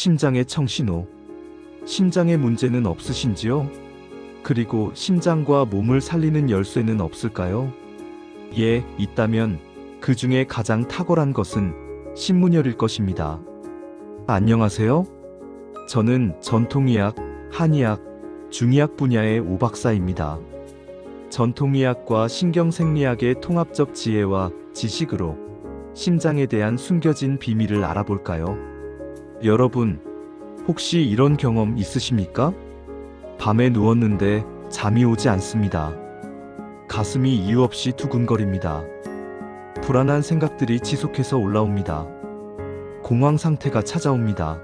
심장의 청신호. 심장에 문제는 없으신지요? 그리고 심장과 몸을 살리는 열쇠는 없을까요? 예, 있다면 그 중에 가장 탁월한 것은 신문열일 것입니다. 안녕하세요. 저는 전통의학, 한의학, 중의학 분야의 오박사입니다. 전통의학과 신경생리학의 통합적 지혜와 지식으로 심장에 대한 숨겨진 비밀을 알아볼까요? 여러분, 혹시 이런 경험 있으십니까? 밤에 누웠는데 잠이 오지 않습니다. 가슴이 이유 없이 두근거립니다. 불안한 생각들이 지속해서 올라옵니다. 공황 상태가 찾아옵니다.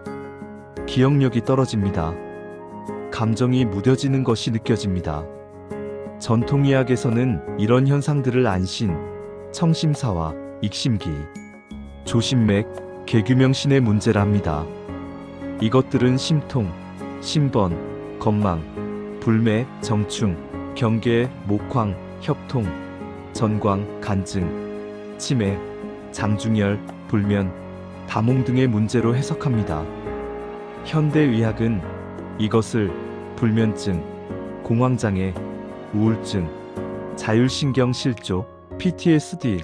기억력이 떨어집니다. 감정이 무뎌지는 것이 느껴집니다. 전통의학에서는 이런 현상들을 안신, 청심사와 익심기, 조심맥, 개규명신의 문제라 합니다. 이것들은 심통, 심번, 건망, 불매, 정충, 경계, 목황, 협통, 전광, 간증, 치매, 장중열, 불면, 다몽 등의 문제로 해석합니다. 현대의학은 이것을 불면증, 공황장애, 우울증, 자율신경실조, PTSD,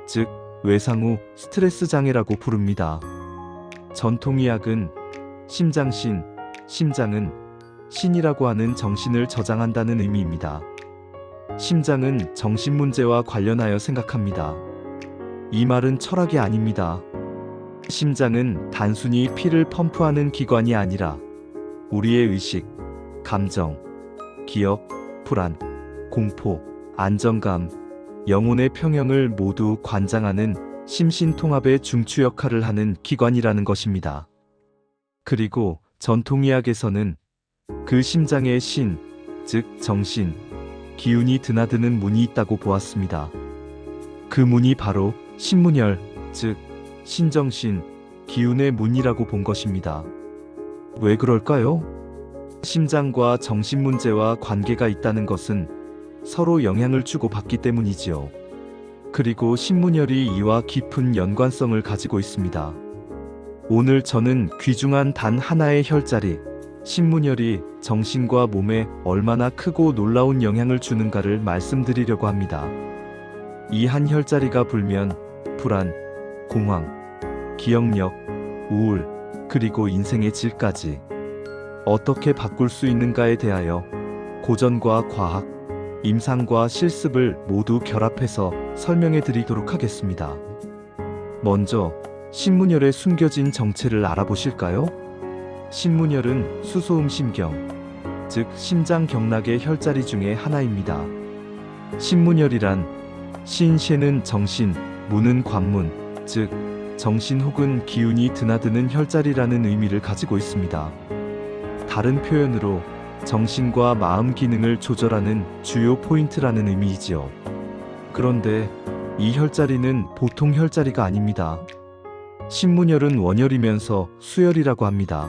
즉 외상 후 스트레스 장애라고 부릅니다. 전통의학은 심장신, 심장은 신이라고 하는 정신을 저장한다는 의미입니다. 심장은 정신 문제와 관련하여 생각합니다. 이 말은 철학이 아닙니다. 심장은 단순히 피를 펌프하는 기관이 아니라 우리의 의식, 감정, 기억, 불안, 공포, 안정감, 영혼의 평형을 모두 관장하는 심신통합의 중추 역할을 하는 기관이라는 것입니다. 그리고 전통의학에서는 그 심장의 신, 즉 정신, 기운이 드나드는 문이 있다고 보았습니다. 그 문이 바로 신문열, 즉 신정신, 기운의 문이라고 본 것입니다. 왜 그럴까요? 심장과 정신 문제와 관계가 있다는 것은 서로 영향을 주고받기 때문이지요. 그리고 신문열이 이와 깊은 연관성을 가지고 있습니다. 오늘 저는 귀중한 단 하나의 혈자리, 신문열이 정신과 몸에 얼마나 크고 놀라운 영향을 주는가를 말씀드리려고 합니다. 이 한 혈자리가 불면 불안, 공황, 기억력, 우울, 그리고 인생의 질까지 어떻게 바꿀 수 있는가에 대하여 고전과 과학, 임상과 실습을 모두 결합해서 설명해 드리도록 하겠습니다. 먼저 신문열의 숨겨진 정체를 알아보실까요? 신문열은 수소음심경, 즉 심장경락의 혈자리 중에 하나입니다. 신문열이란 신쉐는 정신, 문은 관문, 즉 정신 혹은 기운이 드나드는 혈자리라는 의미를 가지고 있습니다. 다른 표현으로 정신과 마음 기능을 조절하는 주요 포인트라는 의미이지요. 그런데 이 혈자리는 보통 혈자리가 아닙니다. 신문열은 원열이면서 수열이라고 합니다.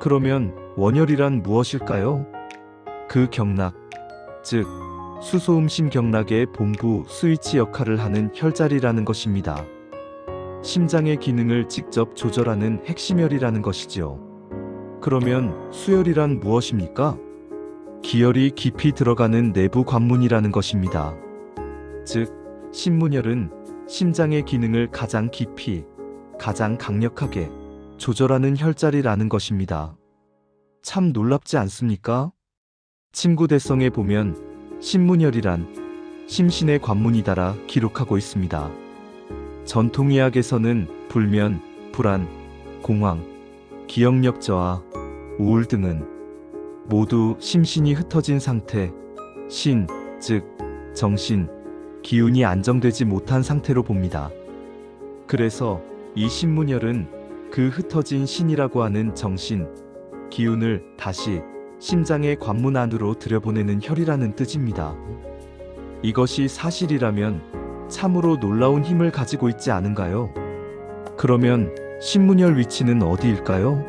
그러면 원열이란 무엇일까요? 그 경락, 즉 수소음심 경락의 본부 스위치 역할을 하는 혈자리라는 것입니다. 심장의 기능을 직접 조절하는 핵심열이라는 것이지요. 그러면 수열이란 무엇입니까? 기혈이 깊이 들어가는 내부 관문이라는 것입니다. 즉, 신문열은 심장의 기능을 가장 깊이, 가장 강력하게 조절하는 혈자리라는 것입니다. 참 놀랍지 않습니까? 침구대성에 보면 신문열이란 심신의 관문이다라 기록하고 있습니다. 전통의학에서는 불면, 불안, 공황, 기억력 저하, 우울 등은 모두 심신이 흩어진 상태, 신, 즉 정신, 기운이 안정되지 못한 상태로 봅니다. 그래서 이 신문열은 그 흩어진 신이라고 하는 정신, 기운을 다시 심장의 관문 안으로 들여보내는 혈이라는 뜻입니다. 이것이 사실이라면 참으로 놀라운 힘을 가지고 있지 않은가요? 그러면 신문열 위치는 어디일까요?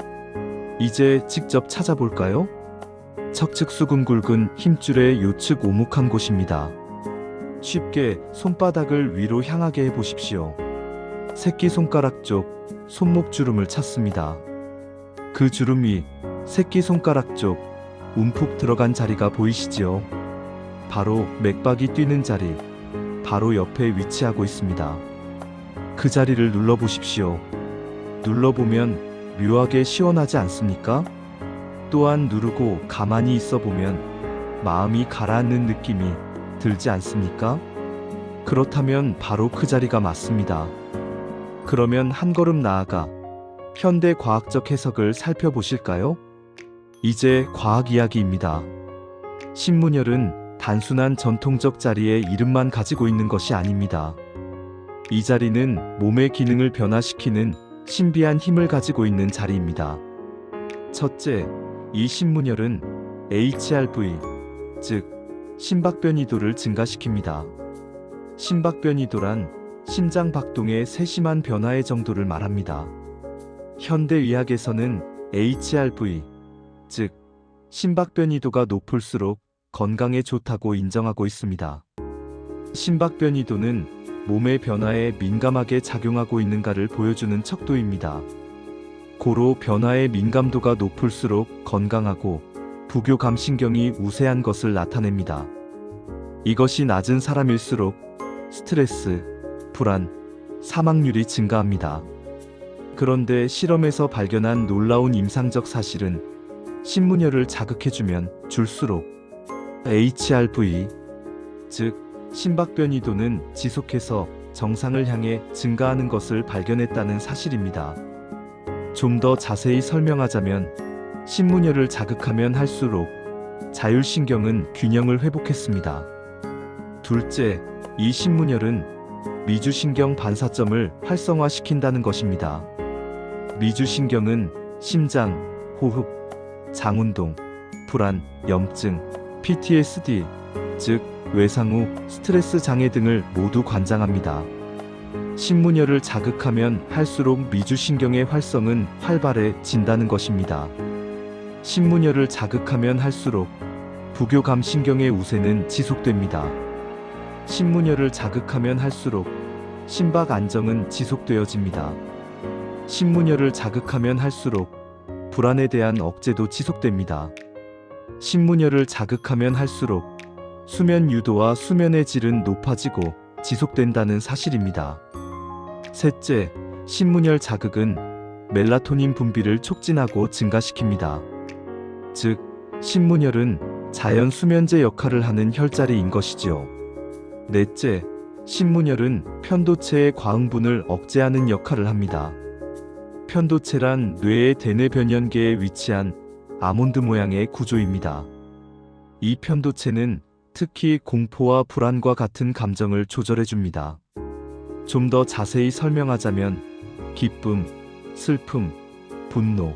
이제 직접 찾아볼까요? 척측 수근 굵은 힘줄의 요측 오목한 곳입니다. 쉽게 손바닥을 위로 향하게 해보십시오. 새끼손가락 쪽 손목주름을 찾습니다. 그 주름이 새끼손가락 쪽 움푹 들어간 자리가 보이시지요? 바로 맥박이 뛰는 자리, 바로 옆에 위치하고 있습니다. 그 자리를 눌러보십시오. 눌러보면 묘하게 시원하지 않습니까? 또한 누르고 가만히 있어보면 마음이 가라앉는 느낌이 들지 않습니까? 그렇다면 바로 그 자리가 맞습니다. 그러면 한 걸음 나아가 현대 과학적 해석을 살펴보실까요? 이제 과학 이야기입니다. 신문열은 단순한 전통적 자리의 이름만 가지고 있는 것이 아닙니다. 이 자리는 몸의 기능을 변화시키는 신비한 힘을 가지고 있는 자리입니다. 첫째, 이 신문열은 HRV, 즉 심박변이도를 증가시킵니다. 심박변이도란 심장 박동의 세심한 변화의 정도를 말합니다. 현대의학에서는 HRV, 즉 심박변이도가 높을수록 건강에 좋다고 인정하고 있습니다. 심박변이도는 몸의 변화에 민감하게 작용하고 있는가를 보여주는 척도입니다. 고로 변화의 민감도가 높을수록 건강하고 부교감신경이 우세한 것을 나타냅니다. 이것이 낮은 사람일수록 스트레스, 불안, 사망률이 증가합니다. 그런데 실험에서 발견한 놀라운 임상적 사실은 신문열을 자극해주면 줄수록 HRV, 즉 심박변이도는 지속해서 정상을 향해 증가하는 것을 발견했다는 사실입니다. 좀 더 자세히 설명하자면 신문열을 자극하면 할수록 자율신경은 균형을 회복했습니다. 둘째, 이 신문열은 미주신경 반사점을 활성화시킨다는 것입니다. 미주신경은 심장, 호흡, 장운동, 불안, 염증, PTSD, 즉 외상 후 스트레스 장애 등을 모두 관장합니다. 신문열을 자극하면 할수록 미주신경의 활성은 활발해진다는 것입니다. 신문열을 자극하면 할수록 부교감신경의 우세는 지속됩니다. 신문열을 자극하면 할수록 심박 안정은 지속되어집니다. 신문열을 자극하면 할수록 불안에 대한 억제도 지속됩니다. 신문열을 자극하면 할수록 수면 유도와 수면의 질은 높아지고 지속된다는 사실입니다. 셋째, 신문열 자극은 멜라토닌 분비를 촉진하고 증가시킵니다. 즉, 신문열은 자연 수면제 역할을 하는 혈자리인 것이지요. 넷째, 신문열은 편도체의 과흥분을 억제하는 역할을 합니다. 편도체란 뇌의 대뇌변연계에 위치한 아몬드 모양의 구조입니다. 이 편도체는 특히 공포와 불안과 같은 감정을 조절해줍니다. 좀 더 자세히 설명하자면 기쁨, 슬픔, 분노,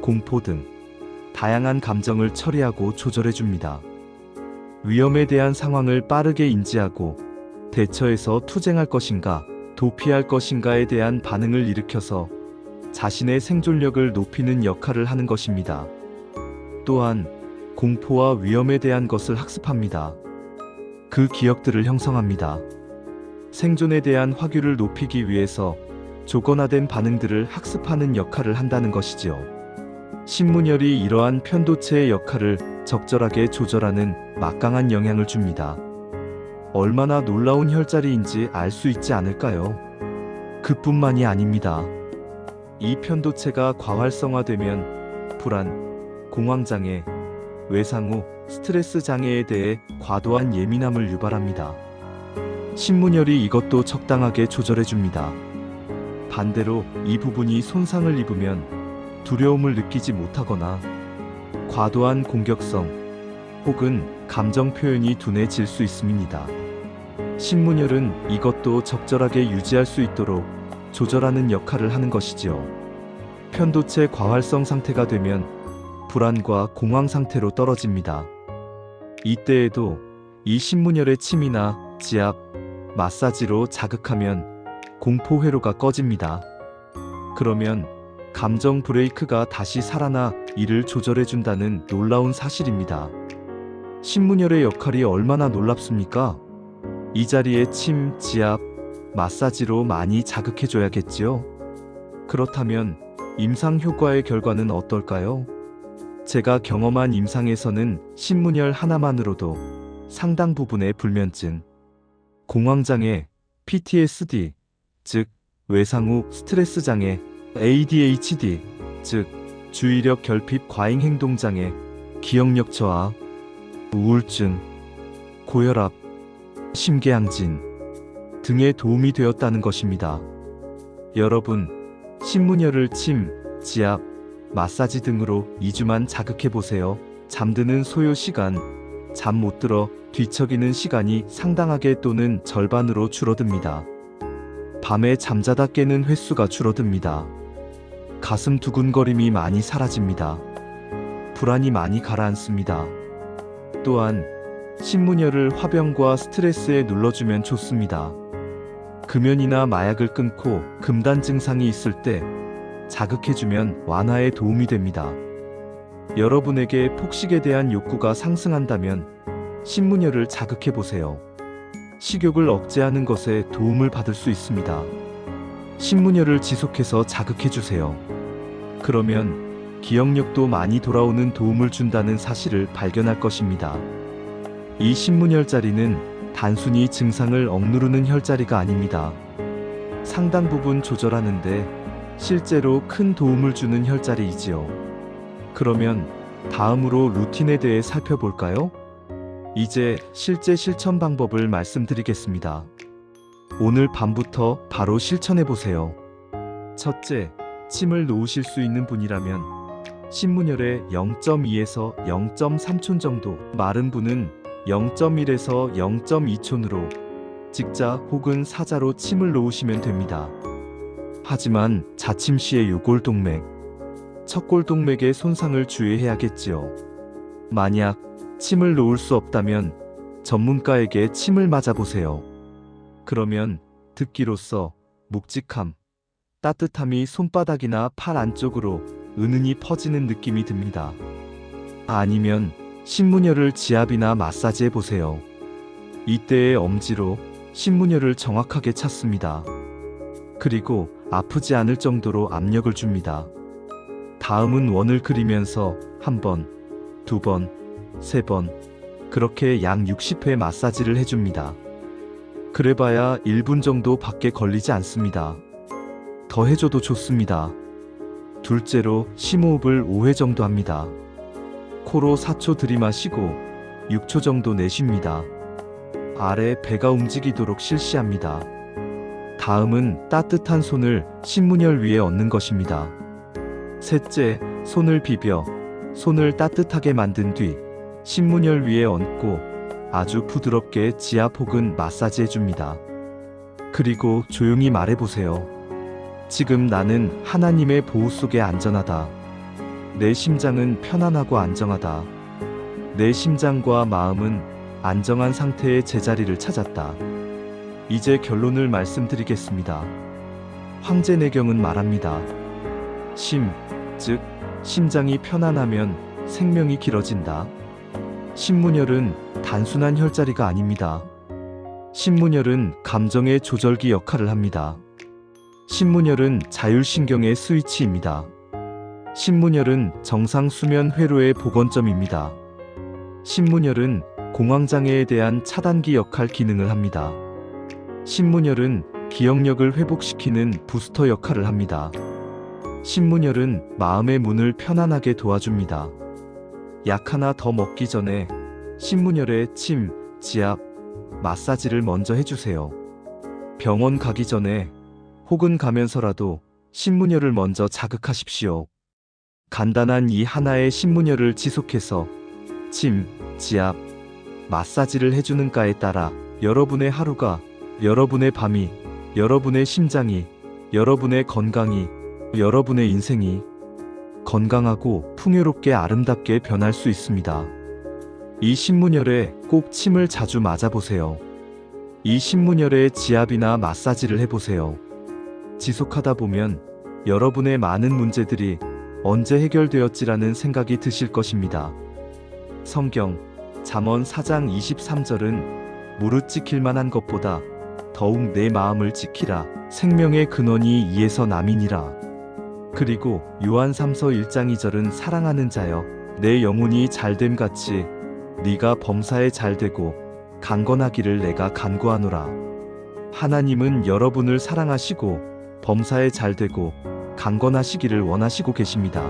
공포 등 다양한 감정을 처리하고 조절해줍니다. 위험에 대한 상황을 빠르게 인지하고 대처해서 투쟁할 것인가, 도피할 것인가에 대한 반응을 일으켜서 자신의 생존력을 높이는 역할을 하는 것입니다. 또한 공포와 위험에 대한 것을 학습합니다. 그 기억들을 형성합니다. 생존에 대한 화규를 높이기 위해서 조건화된 반응들을 학습하는 역할을 한다는 것이지요. 신문열이 이러한 편도체의 역할을 적절하게 조절하는 막강한 영향을 줍니다. 얼마나 놀라운 혈자리인지 알 수 있지 않을까요? 그뿐만이 아닙니다. 이 편도체가 과활성화되면 불안, 공황장애, 외상 후 스트레스 장애에 대해 과도한 예민함을 유발합니다. 신문열이 이것도 적당하게 조절해줍니다. 반대로 이 부분이 손상을 입으면 두려움을 느끼지 못하거나 과도한 공격성 혹은 감정 표현이 둔해질 수 있습니다. 신문열은 이것도 적절하게 유지할 수 있도록 조절하는 역할을 하는 것이지요. 편도체 과활성 상태가 되면 불안과 공황 상태로 떨어집니다. 이때에도 이 신문열의 침이나 지압, 마사지로 자극하면 공포 회로가 꺼집니다. 그러면 감정 브레이크가 다시 살아나 이를 조절해준다는 놀라운 사실입니다. 신문열의 역할이 얼마나 놀랍습니까? 이 자리에 침, 지압, 마사지로 많이 자극해줘야겠지요? 그렇다면 임상 효과의 결과는 어떨까요? 제가 경험한 임상에서는 신문열 하나만으로도 상당 부분의 불면증, 공황장애, PTSD, 즉 외상 후 스트레스 장애, ADHD, 즉 주의력 결핍 과잉 행동 장애, 기억력 저하, 우울증, 고혈압, 심계항진 등에 도움이 되었다는 것입니다. 여러분, 신문열을 침, 지압, 마사지 등으로 2주만 자극해보세요. 잠드는 소요 시간, 잠 못 들어 뒤척이는 시간이 상당하게 또는 절반으로 줄어듭니다. 밤에 잠자다 깨는 횟수가 줄어듭니다. 가슴 두근거림이 많이 사라집니다. 불안이 많이 가라앉습니다. 또한 신문열을 화병과 스트레스에 눌러주면 좋습니다. 금연이나 마약을 끊고 금단 증상이 있을 때 자극해주면 완화에 도움이 됩니다. 여러분에게 폭식에 대한 욕구가 상승한다면 신문열을 자극해보세요. 식욕을 억제하는 것에 도움을 받을 수 있습니다. 신문열을 지속해서 자극해주세요. 그러면 기억력도 많이 돌아오는 도움을 준다는 사실을 발견할 것입니다. 이 신문열자리는 단순히 증상을 억누르는 혈자리가 아닙니다. 상당 부분 조절하는데 실제로 큰 도움을 주는 혈자리이지요. 그러면 다음으로 루틴에 대해 살펴볼까요? 이제 실제 실천 방법을 말씀드리겠습니다. 오늘 밤부터 바로 실천해보세요. 첫째, 침을 놓으실 수 있는 분이라면 신문열의 0.2에서 0.3촌 정도, 마른 분은 0.1에서 0.2촌으로 직자 혹은 사자로 침을 놓으시면 됩니다. 하지만 자침 시의 요골동맥, 척골동맥의 손상을 주의해야겠지요. 만약 침을 놓을 수 없다면 전문가에게 침을 맞아보세요. 그러면 듣기로써 묵직함, 따뜻함이 손바닥이나 팔 안쪽으로 은은히 퍼지는 느낌이 듭니다. 아니면 신문열을 지압이나 마사지해보세요. 이때의 엄지로 신문열을 정확하게 찾습니다. 그리고 아프지 않을 정도로 압력을 줍니다. 다음은 원을 그리면서 1번, 2번, 3번 그렇게 약 60회 마사지를 해줍니다. 그래봐야 1분 정도 밖에 걸리지 않습니다. 더 해줘도 좋습니다. 둘째로 심호흡을 5회 정도 합니다. 코로 4초 들이마시고 6초 정도 내쉽니다. 아래 배가 움직이도록 실시합니다. 다음은 따뜻한 손을 신문열 위에 얹는 것입니다. 셋째, 손을 비벼 손을 따뜻하게 만든 뒤 신문열 위에 얹고 아주 부드럽게 지압 혹은 마사지 해줍니다. 그리고 조용히 말해보세요. 지금 나는 하나님의 보호 속에 안전하다. 내 심장은 편안하고 안정하다. 내 심장과 마음은 안정한 상태의 제자리를 찾았다. 이제 결론을 말씀드리겠습니다. 황제내경은 말합니다. 즉 심장이 편안하면 생명이 길어진다. 신문열은 단순한 혈자리가 아닙니다. 신문열은 감정의 조절기 역할을 합니다. 신문열은 자율신경의 스위치입니다. 신문열은 정상 수면 회로의 복원점입니다. 신문열은 공황장애에 대한 차단기 역할 기능을 합니다. 신문열은 기억력을 회복시키는 부스터 역할을 합니다. 신문열은 마음의 문을 편안하게 도와줍니다. 약 하나 더 먹기 전에 신문열에 침, 지압, 마사지를 먼저 해주세요. 병원 가기 전에 혹은 가면서라도 신문열을 먼저 자극하십시오. 간단한 이 하나의 신문열을 지속해서 침, 지압, 마사지를 해주는가에 따라 여러분의 하루가, 여러분의 밤이, 여러분의 심장이, 여러분의 건강이, 여러분의 인생이 건강하고 풍요롭게 아름답게 변할 수 있습니다. 이 신문열에 꼭 침을 자주 맞아보세요. 이 신문열에 지압이나 마사지를 해보세요. 지속하다 보면 여러분의 많은 문제들이 언제 해결되었지라는 생각이 드실 것입니다. 성경 잠언 4장 23절은 무릇 지킬 만한 것보다 더욱 내 마음을 지키라. 생명의 근원이 이에서 남이니라. 그리고 요한 3서 1장 2절은 사랑하는 자여 내 영혼이 잘됨 같이 네가 범사에 잘되고 강건하기를 내가 간구하노라. 하나님은 여러분을 사랑하시고 범사에 잘되고 강건하시기를 원하시고 계십니다.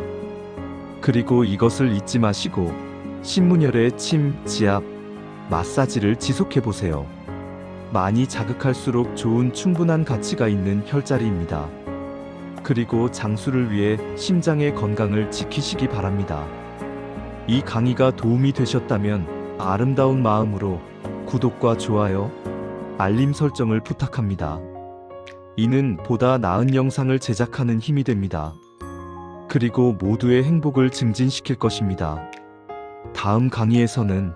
그리고 이것을 잊지 마시고 신문열의 침, 지압, 마사지를 지속해 보세요. 많이 자극할수록 좋은 충분한 가치가 있는 혈자리입니다. 그리고 장수를 위해 심장의 건강을 지키시기 바랍니다. 이 강의가 도움이 되셨다면 아름다운 마음으로 구독과 좋아요, 알림 설정을 부탁합니다. 이는 보다 나은 영상을 제작하는 힘이 됩니다. 그리고 모두의 행복을 증진시킬 것입니다. 다음 강의에서는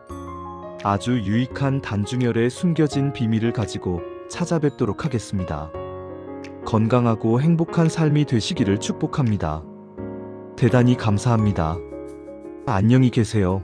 아주 유익한 단중열의 숨겨진 비밀을 가지고 찾아뵙도록 하겠습니다. 건강하고 행복한 삶이 되시기를 축복합니다. 대단히 감사합니다. 안녕히 계세요.